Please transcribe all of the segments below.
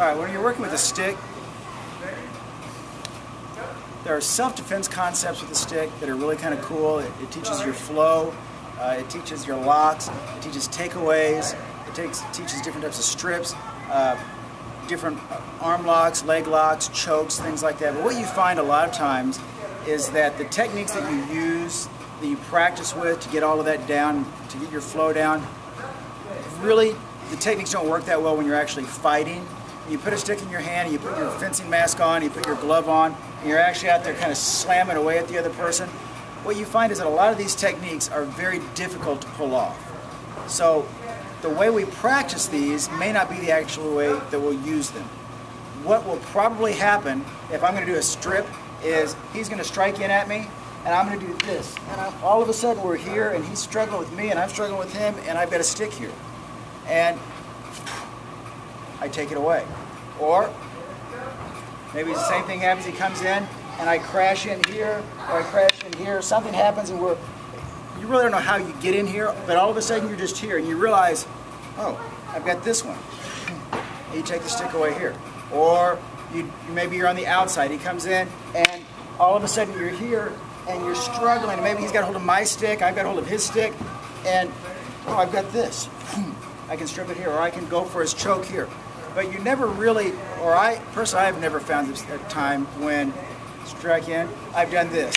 Alright, when you're working with a stick, there are self-defense concepts with the stick that are really kind of cool. It teaches your flow, it teaches your locks, it teaches takeaways, it teaches different types of strips, different arm locks, leg locks, chokes, things like that. But what you find a lot of times is that the techniques that you use, that you practice with to get all of that down, to get your flow down, really the techniques don't work that well when you're actually fighting. You put a stick in your hand, and you put your fencing mask on, you put your glove on, and you're actually out there kind of slamming away at the other person. What you find is that a lot of these techniques are very difficult to pull off. So the way we practice these may not be the actual way that we'll use them. What will probably happen if I'm going to do a strip is he's going to strike in at me, and I'm going to do this. And all of a sudden we're here, and he's struggling with me, and I'm struggling with him, and I've got a stick here. And I take it away. Or maybe the same thing happens, he comes in and I crash in here, or I crash in here, something happens and you really don't know how you get in here, but all of a sudden you're just here and you realize, oh, I've got this one. And you take the stick away here. Or maybe you're on the outside, he comes in and all of a sudden you're here and you're struggling. Maybe he's got a hold of my stick, I've got a hold of his stick, and oh, I've got this. I can strip it here, or I can go for his choke here. But you never really, or personally, I've never found this at a time when strike in, I've done this.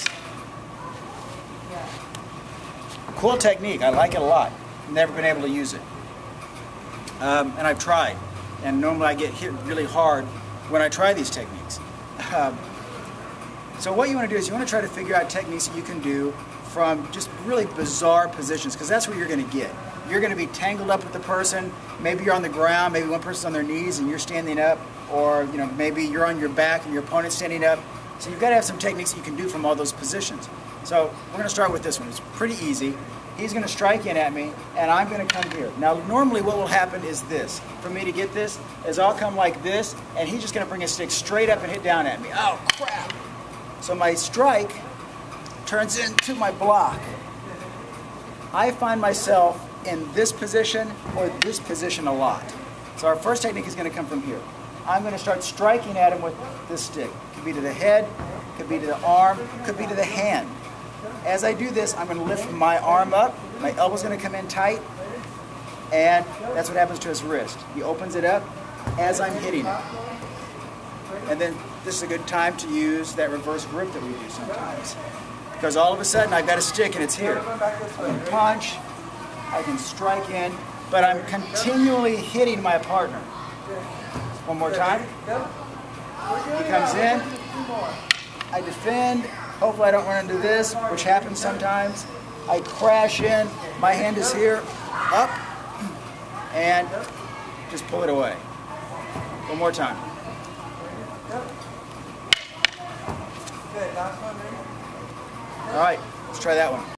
Cool technique, I like it a lot. Never been able to use it. And I've tried. And normally I get hit really hard when I try these techniques. So what you want to do is you want to try to figure out techniques that you can do from just really bizarre positions, because that's where you're going to get. You're going to be tangled up with the person. Maybe you're on the ground, maybe one person's on their knees and you're standing up, or maybe you're on your back and your opponent's standing up. So you've got to have some techniques that you can do from all those positions. So we're going to start with this one. It's pretty easy. He's going to strike in at me, and I'm going to come here. Now normally what will happen is this. For me to get this is I'll come like this, and he's just going to bring his stick straight up and hit down at me. Oh crap! So my strike turns into my block. I find myself in this position or this position a lot. So our first technique is going to come from here. I'm going to start striking at him with this stick. Could be to the head, could be to the arm, could be to the hand. As I do this, I'm going to lift my arm up, my elbow's going to come in tight, and that's what happens to his wrist. He opens it up as I'm hitting it. And then this is a good time to use that reverse grip that we do sometimes. Because all of a sudden I've got a stick and it's here. I can punch, I can strike in, but I'm continually hitting my partner. One more time. He comes in, I defend, hopefully I don't run into this, which happens sometimes. I crash in, my hand is here, up, and just pull it away. One more time. All right, let's try that one.